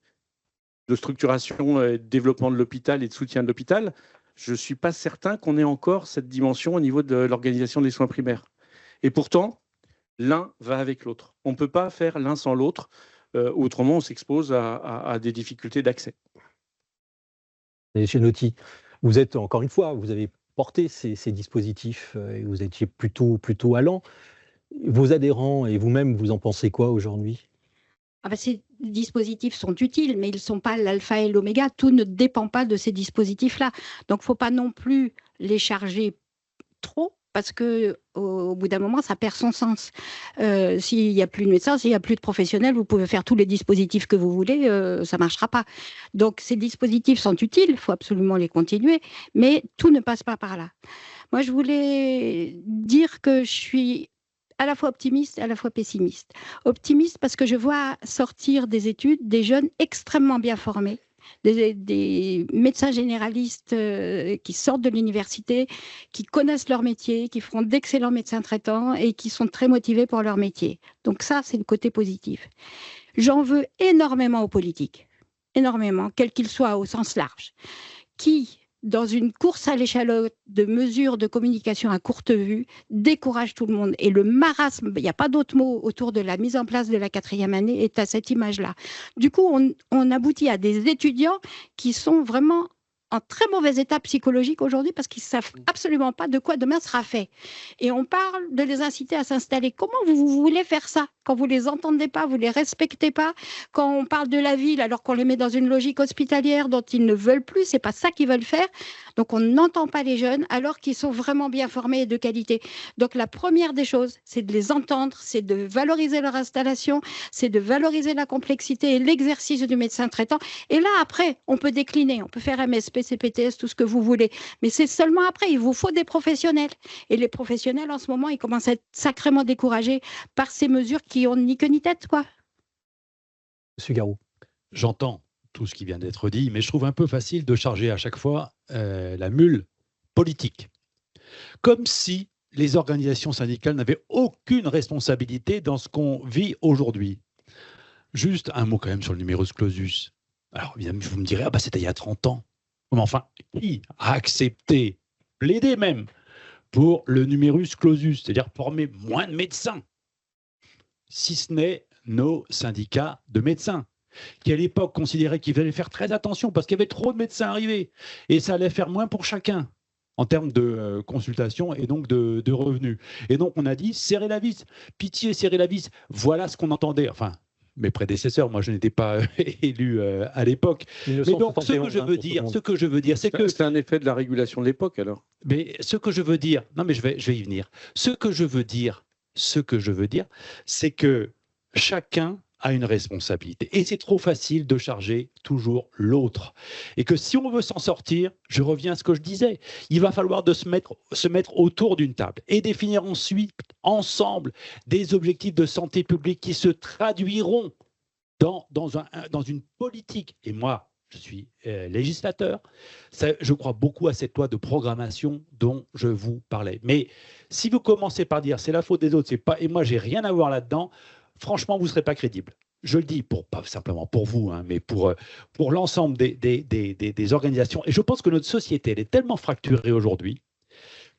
de structuration et de développement de l'hôpital et de soutien de l'hôpital. Je ne suis pas certain qu'on ait encore cette dimension au niveau de l'organisation des soins primaires. Et pourtant, l'un va avec l'autre. On ne peut pas faire l'un sans l'autre. Autrement, on s'expose à des difficultés d'accès. Monsieur Noty, vous êtes, encore une fois, vous avez porté ces dispositifs et vous étiez plutôt allant. Vos adhérents et vous-même, vous en pensez quoi aujourd'hui? Ces dispositifs sont utiles, mais ils ne sont pas l'alpha et l'oméga. Tout ne dépend pas de ces dispositifs-là. Donc, il ne faut pas non plus les charger trop, parce qu'au bout d'un moment, ça perd son sens. S'il n'y a plus de médecins, s'il n'y a plus de professionnels, vous pouvez faire tous les dispositifs que vous voulez, ça ne marchera pas. Donc, ces dispositifs sont utiles, il faut absolument les continuer, mais tout ne passe pas par là. Moi, je voulais dire que je suis à la fois optimiste et à la fois pessimiste. Optimiste parce que je vois sortir des études des jeunes extrêmement bien formés, des médecins généralistes qui sortent de l'université, qui connaissent leur métier, qui feront d'excellents médecins traitants et qui sont très motivés pour leur métier. Donc ça, c'est le côté positif. J'en veux énormément aux politiques, énormément, quels qu'ils soient au sens large, qui, dans une course à l'échalote de mesures de communication à courte vue, décourage tout le monde. Et le marasme, il n'y a pas d'autre mot autour de la mise en place de la 4e année, est à cette image-là. Du coup, on aboutit à des étudiants qui sont vraiment en très mauvais état psychologique aujourd'hui parce qu'ils ne savent absolument pas de quoi demain sera fait. Et on parle de les inciter à s'installer. Comment vous voulez faire ça quand vous ne les entendez pas, vous ne les respectez pas, quand on parle de la ville alors qu'on les met dans une logique hospitalière dont ils ne veulent plus, ce n'est pas ça qu'ils veulent faire. Donc on n'entend pas les jeunes alors qu'ils sont vraiment bien formés et de qualité. Donc la première des choses, c'est de les entendre, c'est de valoriser leur installation, c'est de valoriser la complexité et l'exercice du médecin traitant. Et là, après, on peut décliner, on peut faire MSP, CPTS, tout ce que vous voulez. Mais c'est seulement après, il vous faut des professionnels. Et les professionnels, en ce moment, ils commencent à être sacrément découragés par ces mesures qui ont ni queue ni tête, quoi. Monsieur Garot. J'entends tout ce qui vient d'être dit, mais je trouve un peu facile de charger à chaque fois la mule politique. Comme si les organisations syndicales n'avaient aucune responsabilité dans ce qu'on vit aujourd'hui. Juste un mot quand même sur le numerus clausus. Alors, évidemment, vous me direz, ah bah c'était il y a 30 ans. Mais enfin, qui a accepté, plaidé même, pour le numerus clausus, c'est-à-dire former moins de médecins, si ce n'est nos syndicats de médecins, qui à l'époque considéraient qu'il fallait faire très attention parce qu'il y avait trop de médecins arrivés et ça allait faire moins pour chacun en termes de consultation et donc de revenus. Et donc on a dit serrer la vis, pitié, serrer la vis. Voilà ce qu'on entendait. Enfin, mes prédécesseurs, moi je n'étais pas élu à l'époque. Mais donc ce que je veux dire, c'est que c'est un effet de la régulation de l'époque alors. Mais ce que je veux dire, non mais je vais y venir. Ce que je veux dire, c'est que chacun a une responsabilité. Et c'est trop facile de charger toujours l'autre. Et que si on veut s'en sortir, je reviens à ce que je disais, il va falloir se mettre autour d'une table et définir ensuite, ensemble, des objectifs de santé publique qui se traduiront dans une politique. Et moi, je suis législateur, je crois beaucoup à cette loi de programmation dont je vous parlais. Mais si vous commencez par dire c'est la faute des autres, et moi j'ai rien à voir là-dedans, franchement, vous ne serez pas crédible. Je le dis pas simplement pour vous, hein, mais pour l'ensemble des organisations. Et je pense que notre société, elle est tellement fracturée aujourd'hui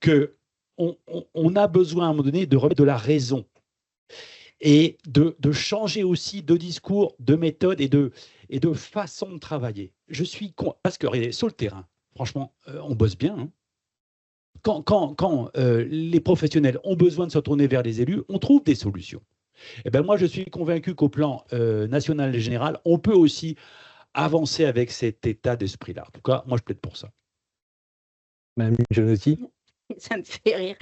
qu'on a besoin à un moment donné de remettre de la raison et de changer aussi de discours, de méthode et de façon de travailler. Parce que regardez, sur le terrain, franchement, on bosse bien. Hein. Quand les professionnels ont besoin de se tourner vers les élus, on trouve des solutions. Eh ben moi, je suis convaincu qu'au plan national et général, on peut aussi avancer avec cet état d'esprit-là. En tout cas, moi, je plaide pour ça. Madame Gianotti. Ça me fait rire.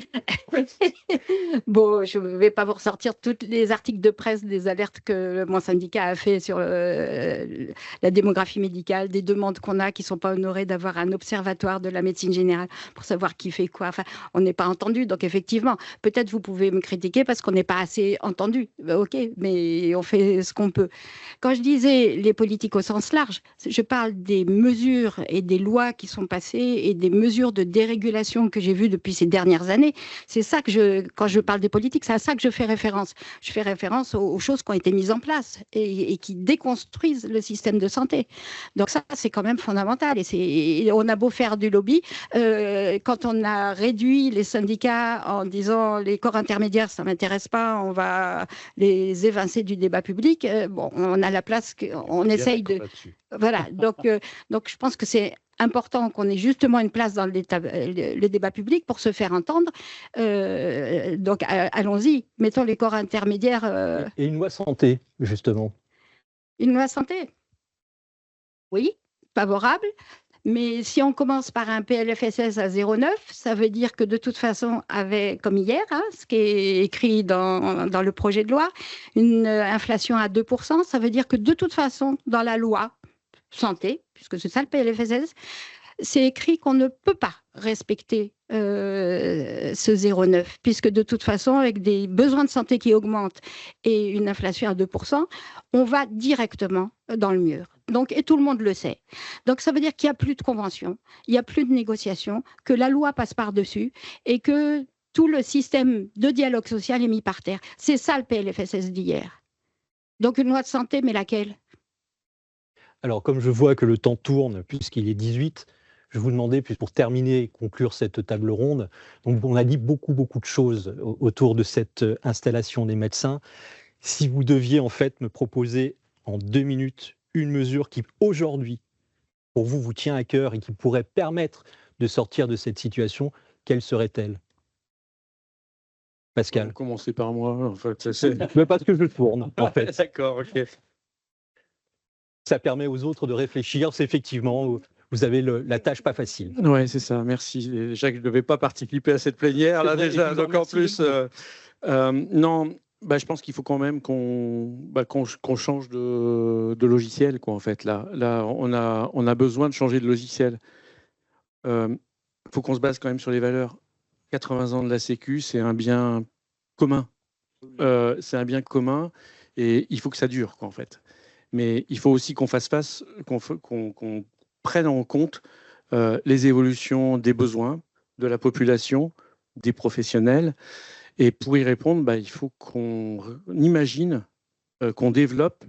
Bon, je ne vais pas vous ressortir tous les articles de presse des alertes que mon syndicat a fait sur la démographie médicale, des demandes qu'on a qui ne sont pas honorées d'avoir un observatoire de la médecine générale pour savoir qui fait quoi. Enfin, on n'est pas entendu. Donc, effectivement, peut-être vous pouvez me critiquer parce qu'on n'est pas assez entendu. OK, mais on fait ce qu'on peut. Quand je disais les politiques au sens large, je parle des mesures et des lois qui sont passées et des mesures de dérégulation que j'ai vues depuis ces dernières années. C'est ça que quand je parle des politiques, c'est à ça que je fais référence. Je fais référence aux choses qui ont été mises en place et qui déconstruisent le système de santé. Donc ça, c'est quand même fondamental. Et on a beau faire du lobby, quand on a réduit les syndicats en disant les corps intermédiaires, ça ne m'intéresse pas, on va les évincer du débat public, bon, on a la place, on essaye de... Voilà, donc je pense que c'est important qu'on ait justement une place dans le débat public pour se faire entendre. Donc, allons-y, mettons les corps intermédiaires. Et une loi santé, justement. Une loi santé, oui, favorable. Mais si on commence par un PLFSS à 0,9, ça veut dire que de toute façon, comme hier, hein, ce qui est écrit dans le projet de loi, une inflation à 2%, ça veut dire que de toute façon, dans la loi santé, puisque c'est ça le PLFSS, c'est écrit qu'on ne peut pas respecter ce 0,9, puisque de toute façon, avec des besoins de santé qui augmentent et une inflation à 2%, on va directement dans le mur. Donc, et tout le monde le sait. Donc, ça veut dire qu'il n'y a plus de convention, il n'y a plus de négociation, que la loi passe par-dessus et que tout le système de dialogue social est mis par terre. C'est ça le PLFSS d'hier. Donc, une loi de santé, mais laquelle ? Alors, comme je vois que le temps tourne, puisqu'il est 18, je vais vous demander, puis pour terminer et conclure cette table ronde, donc on a dit beaucoup de choses autour de cette installation des médecins. Si vous deviez en fait me proposer en 2 minutes une mesure qui, aujourd'hui, pour vous tient à cœur et qui pourrait permettre de sortir de cette situation, quelle serait-elle ? Pascal. Commencez par moi, en fait. Mais parce que je tourne, en fait. D'accord, ok. Ça permet aux autres de réfléchir. C'est effectivement, vous avez la tâche pas facile. Oui, c'est ça, merci. Déjà que je ne devais pas participer à cette plénière, là déjà, donc en plus... non, bah, je pense qu'il faut quand même qu'on change de logiciel, quoi, en fait. Là, on a besoin de changer de logiciel. Il faut qu'on se base quand même sur les valeurs. 80 ans de la Sécu, c'est un bien commun. C'est un bien commun et il faut que ça dure, quoi, en fait. Mais il faut aussi qu'on fasse face, qu'on prenne en compte les évolutions des besoins de la population, des professionnels. Et pour y répondre, bah, il faut qu'on imagine, qu'on développe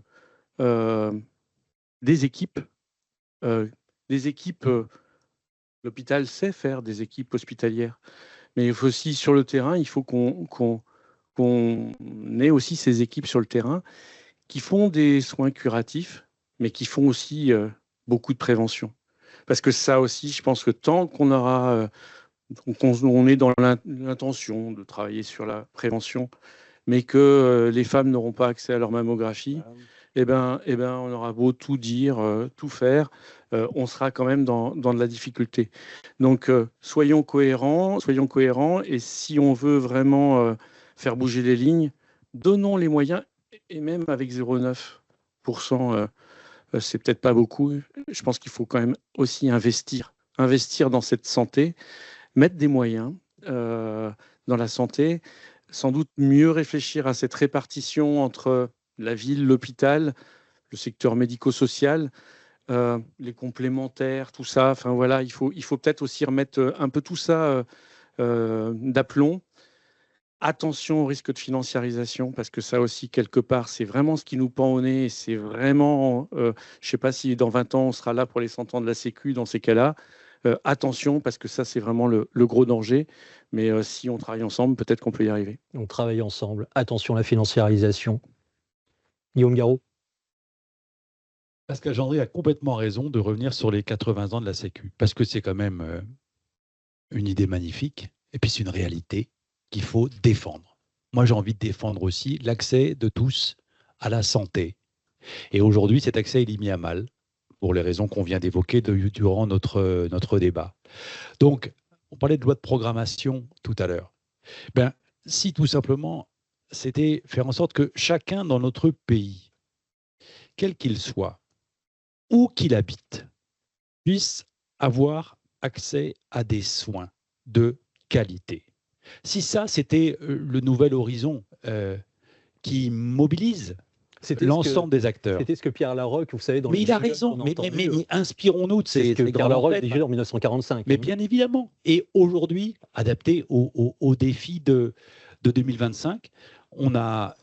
des équipes L'hôpital sait faire des équipes hospitalières. Mais il faut aussi, sur le terrain, il faut qu'on ait aussi ces équipes sur le terrain qui font des soins curatifs, mais qui font aussi beaucoup de prévention. Parce que ça aussi, je pense que tant qu'on aura, on est dans l'intention de travailler sur la prévention, mais que les femmes n'auront pas accès à leur mammographie, eh ben, on aura beau tout dire, tout faire, on sera quand même dans de la difficulté. Donc, soyons cohérents, et si on veut vraiment faire bouger les lignes, donnons les moyens, et même avec 0,9%, c'est peut-être pas beaucoup. Je pense qu'il faut quand même aussi investir dans cette santé, mettre des moyens dans la santé, sans doute mieux réfléchir à cette répartition entre la ville, l'hôpital, le secteur médico-social, les complémentaires, tout ça. Enfin voilà, il faut peut-être aussi remettre un peu tout ça d'aplomb. Attention au risque de financiarisation, parce que ça aussi, quelque part, c'est vraiment ce qui nous pend au nez. C'est vraiment, je ne sais pas si dans 20 ans, on sera là pour les 100 ans de la Sécu dans ces cas-là. Attention, parce que ça, c'est vraiment le gros danger. Mais si on travaille ensemble, peut-être qu'on peut y arriver. On travaille ensemble. Attention à la financiarisation. Guillaume Garot. Pascal Gendry a complètement raison de revenir sur les 80 ans de la Sécu, parce que c'est quand même une idée magnifique, et puis c'est une réalité qu'il faut défendre. Moi, j'ai envie de défendre aussi l'accès de tous à la santé. Et aujourd'hui, cet accès il est mis à mal, pour les raisons qu'on vient d'évoquer durant notre débat. Donc, on parlait de loi de programmation tout à l'heure. Ben, si tout simplement, c'était faire en sorte que chacun dans notre pays, quel qu'il soit, où qu'il habite, puisse avoir accès à des soins de qualité. Si ça, c'était le nouvel horizon qui mobilise l'ensemble des acteurs. C'était ce que Pierre Laroque, vous savez, dans mais il a raison, mais inspirons-nous de ces Pierre Laroque disait en 1945. Mais bien évidemment. Et aujourd'hui, adapté aux défis de 2025, on a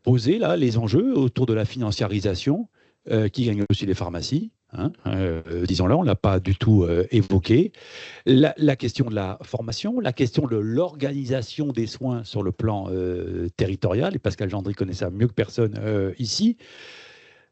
posé là les enjeux autour de la financiarisation qui gagne aussi les pharmacies. Disons-le, on ne l'a pas du tout évoqué. La question de la formation, la question de l'organisation des soins sur le plan territorial, et Pascal Gendry connaît ça mieux que personne ici,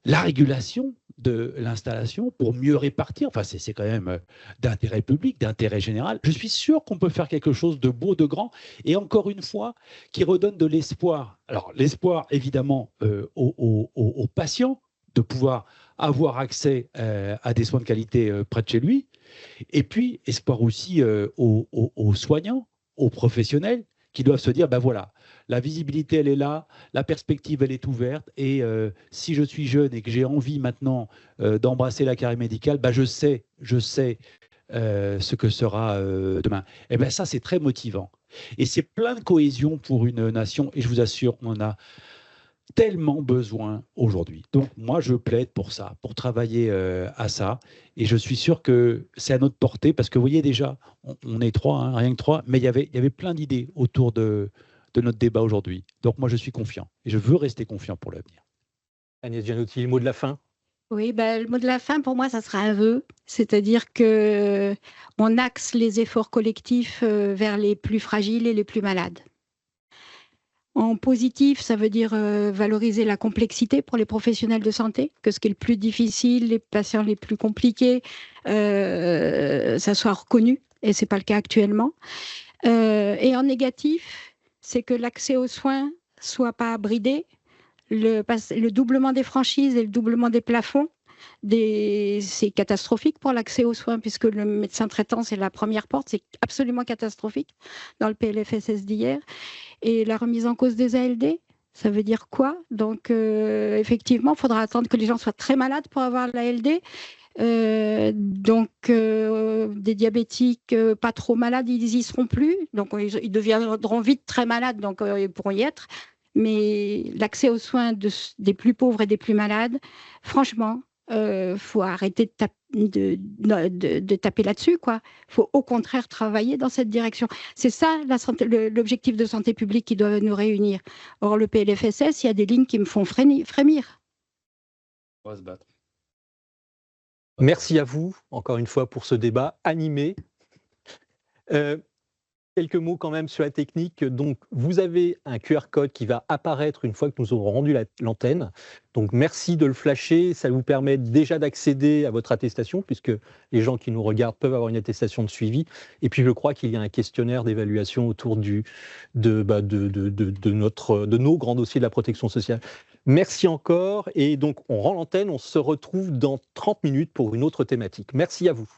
la régulation de l'installation pour mieux répartir, enfin c'est quand même d'intérêt public, d'intérêt général. Je suis sûr qu'on peut faire quelque chose de beau, de grand, et encore une fois, qui redonne de l'espoir. Alors l'espoir évidemment aux patients, de pouvoir avoir accès à des soins de qualité près de chez lui. Et puis, espoir aussi aux soignants, aux professionnels qui doivent se dire, ben voilà, la visibilité, elle est là, la perspective, elle est ouverte. Et si je suis jeune et que j'ai envie maintenant d'embrasser la carrière médicale, ben je sais ce que sera demain. Et bien ça, c'est très motivant. Et c'est plein de cohésion pour une nation. Et je vous assure, on en a tellement besoin aujourd'hui. Donc moi je plaide pour ça, pour travailler à ça, et je suis sûr que c'est à notre portée, parce que vous voyez déjà, on est trois, rien que trois, mais il y avait plein d'idées autour de notre débat aujourd'hui. Donc moi je suis confiant, et je veux rester confiant pour l'avenir. Agnès Gianotti, le mot de la fin. Oui, le mot de la fin, pour moi, ça sera un vœu, c'est-à-dire que on axe les efforts collectifs vers les plus fragiles et les plus malades. En positif, ça veut dire valoriser la complexité pour les professionnels de santé, que ce qui est le plus difficile, les patients les plus compliqués, ça soit reconnu, et ce n'est pas le cas actuellement. Et en négatif, c'est que l'accès aux soins soit pas bridé. Le doublement des franchises et le doublement des plafonds, c'est catastrophique pour l'accès aux soins, puisque le médecin traitant, c'est la première porte, c'est absolument catastrophique dans le PLFSS d'hier. Et la remise en cause des ALD, ça veut dire quoi? Donc, effectivement, il faudra attendre que les gens soient très malades pour avoir l'ALD. Des diabétiques pas trop malades, ils y seront plus. Donc, ils deviendront vite très malades, donc ils pourront y être. Mais l'accès aux soins des plus pauvres et des plus malades, franchement, faut arrêter de taper là-dessus, quoi. Faut au contraire travailler dans cette direction. C'est ça l'objectif de santé publique qui doit nous réunir. Or, le PLFSS, il y a des lignes qui me font frémir. On va se battre. Merci à vous, encore une fois, pour ce débat animé. Quelques mots quand même sur la technique. Donc, vous avez un QR code qui va apparaître une fois que nous aurons rendu l'antenne. Donc, merci de le flasher. Ça vous permet déjà d'accéder à votre attestation, puisque les gens qui nous regardent peuvent avoir une attestation de suivi. Et puis, je crois qu'il y a un questionnaire d'évaluation autour de nos grands dossiers de la protection sociale. Merci encore. Et donc, on rend l'antenne. On se retrouve dans 30 minutes pour une autre thématique. Merci à vous.